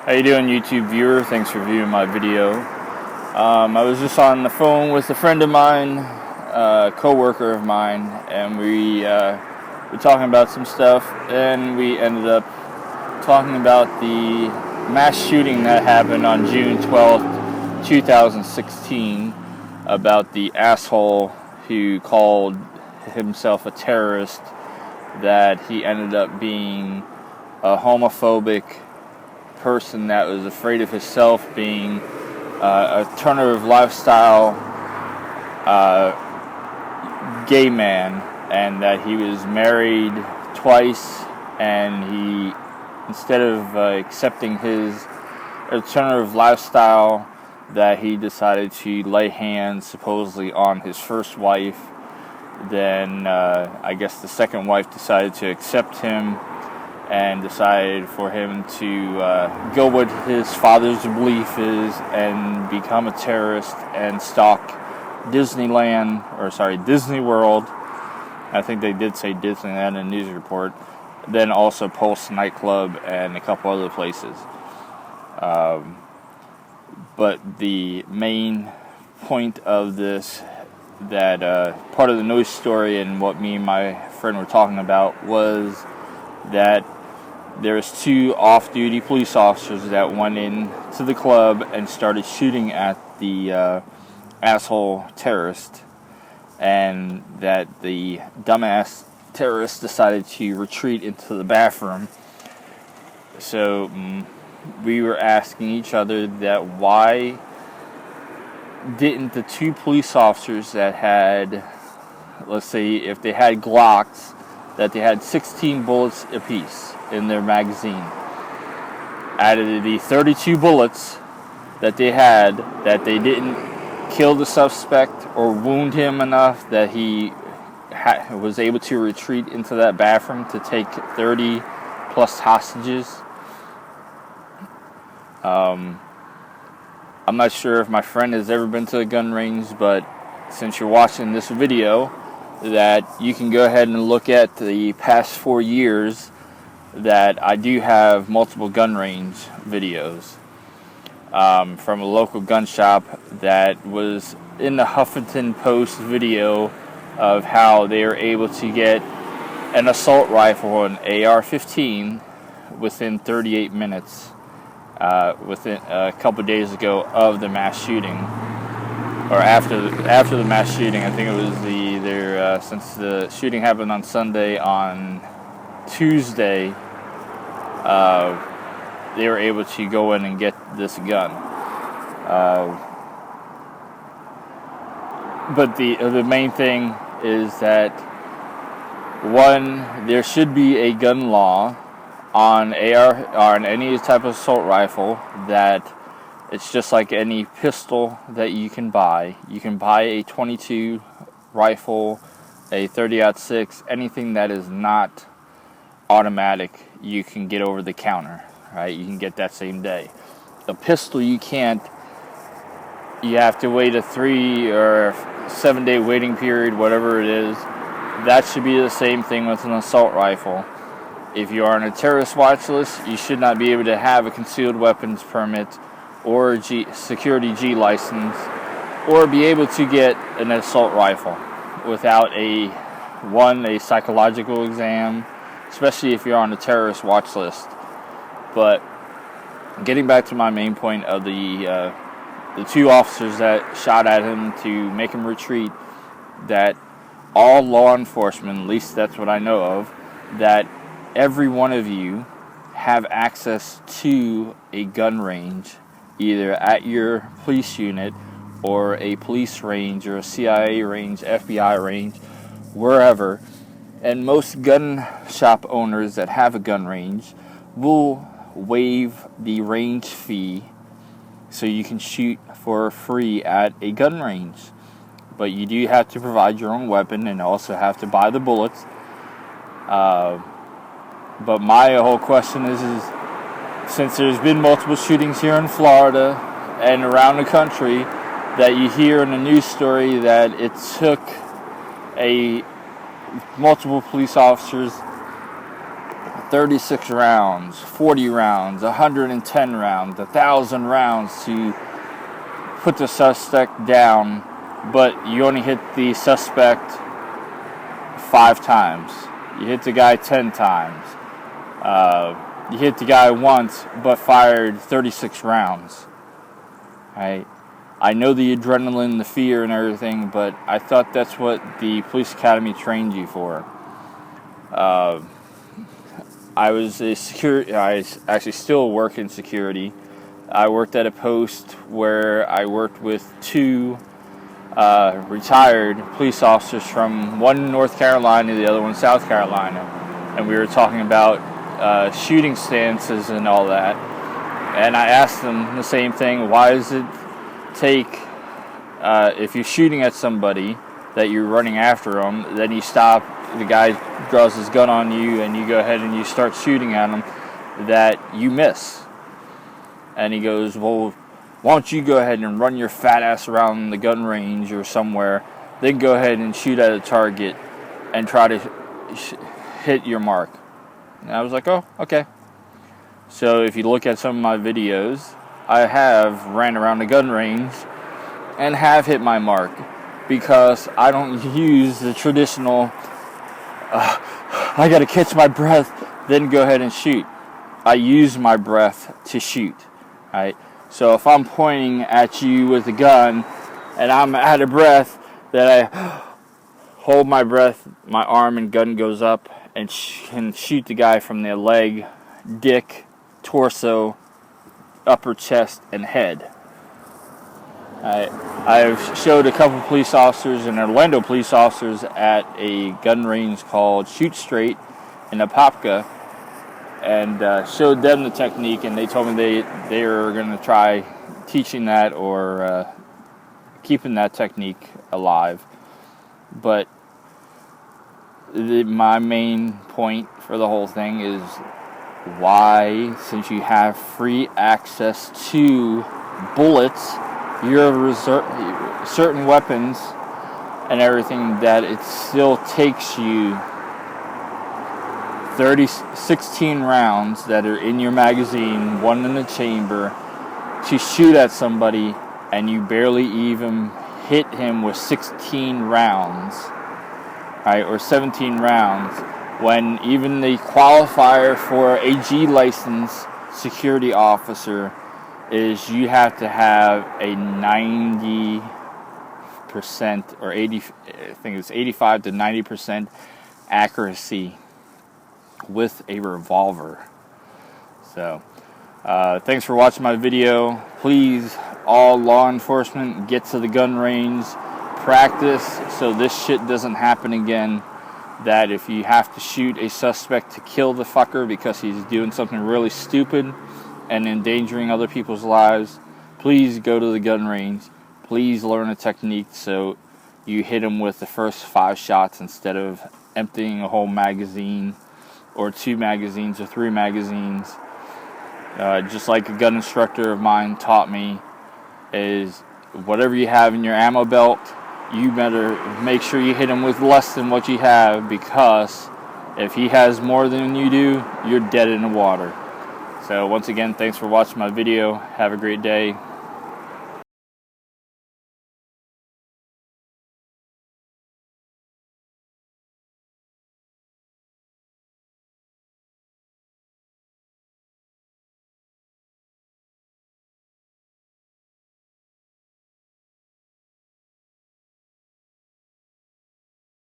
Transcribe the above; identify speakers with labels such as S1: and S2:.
S1: How you doing, YouTube viewer? Thanks for viewing my video. I was just on the phone with a friend of mine, a co-worker of mine, and we were talking about some stuff, and we ended up talking about the mass shooting that happened on June 12th, 2016, about the asshole who called himself a terrorist, that he ended up being a homophobic person that was afraid of himself being a alternative lifestyle gay man, and that he was married twice, and he, instead of accepting his alternative lifestyle, that he decided to lay hands supposedly on his first wife. Then I guess the second wife decided to accept him and decided for him to go what his father's belief is and become a terrorist and stalk Disney World. I think they did say Disneyland in the news report. Then also Pulse nightclub and a couple other places. But the main point of this, that part of the news story and what me and my friend were talking about, was that there's two off-duty police officers that went into the club and started shooting at the asshole terrorist, and that the dumbass terrorist decided to retreat into the bathroom. So we were asking each other that why didn't the two police officers that had, let's say if they had Glocks, that they had 16 bullets apiece in their magazine, out of the 32 bullets that they had, that they didn't kill the suspect or wound him enough that he was able to retreat into that bathroom to take 30 plus hostages. I'm not sure if my friend has ever been to a gun range, but since you're watching this video, that you can go ahead and look at the past 4 years that I do have multiple gun range videos from a local gun shop that was in the Huffington Post video of how they were able to get an assault rifle, an AR-15, within 38 minutes within a couple days ago of the mass shooting, or after the mass shooting. I think it was since the shooting happened on Sunday, on Tuesday they were able to go in and get this gun. But the main thing is that, one, there should be a gun law on AR or on any type of assault rifle, that it's just like any pistol that you can buy. You can buy a .22 rifle, a 30-06, anything that is not automatic, you can get over the counter, right? You can get that same day. A pistol, you can't. You have to wait a 3 or 7 day waiting period, whatever it is. That should be the same thing with an assault rifle. If you are on a terrorist watch list, you should not be able to have a concealed weapons permit or a security G license, or be able to get an assault rifle without a psychological exam, especially if you're on a terrorist watch list. But getting back to my main point of the two officers that shot at him to make him retreat, that all law enforcement, at least that's what I know of, that every one of you have access to a gun range, either at your police unit or a police range or a CIA range, FBI range, wherever. And most gun shop owners that have a gun range will waive the range fee so you can shoot for free at a gun range. But you do have to provide your own weapon and also have to buy the bullets. But my whole question is since there's been multiple shootings here in Florida and around the country, that you hear in the news story that it took multiple police officers 36 rounds, 40 rounds, 110 rounds, 1,000 rounds to put the suspect down, but you only hit the suspect 5 times. You hit the guy 10 times. You hit the guy once, but fired 36 rounds. Right? I know the adrenaline, the fear, and everything, but I thought that's what the police academy trained you for. I was a security. I actually still work in security. I worked at a post where I worked with 2 retired police officers from one North Carolina, the other one South Carolina, and we were talking about shooting stances and all that. And I asked them the same thing: why does it take, if you're shooting at somebody that you're running after them, then you stop, the guy draws his gun on you, and you go ahead and you start shooting at him, that you miss? And he goes, well, why don't you go ahead and run your fat ass around the gun range or somewhere, then go ahead and shoot at a target and try to hit your mark. And I was like, oh, okay. So if you look at some of my videos, I have ran around the gun range and have hit my mark, because I don't use the traditional, I gotta catch my breath, then go ahead and shoot. I use my breath to shoot. Right? So if I'm pointing at you with a gun and I'm out of breath, then I hold my breath, my arm and gun goes up, and can shoot the guy from the leg, dick, torso, upper chest, and head. I've showed a couple police officers and Orlando police officers at a gun range called Shoot Straight in Apopka, and showed them the technique, and they told me they were going to try teaching that or keeping that technique alive. But my main point for the whole thing is why, since you have free access to bullets, certain weapons and everything, that it still takes you 16 rounds that are in your magazine, 1 in the chamber, to shoot at somebody, and you barely even hit him with 16 rounds, right, or 17 rounds, when even the qualifier for a G license security officer is you have to have a 90% or 80, I think it's 85 to 90% accuracy with a revolver. So thanks for watching my video. Please, all law enforcement, get to the gun range, practice so this shit doesn't happen again. That if you have to shoot a suspect to kill the fucker because he's doing something really stupid and endangering other people's lives, please go to the gun range. Please learn a technique so you hit him with the first 5 shots instead of emptying a whole magazine or 2 magazines or 3 magazines. Just like a gun instructor of mine taught me, is whatever you have in your ammo belt, you better make sure you hit him with less than what you have, because if he has more than you do, you're dead in the water. So once again, thanks for watching my video. Have a great day.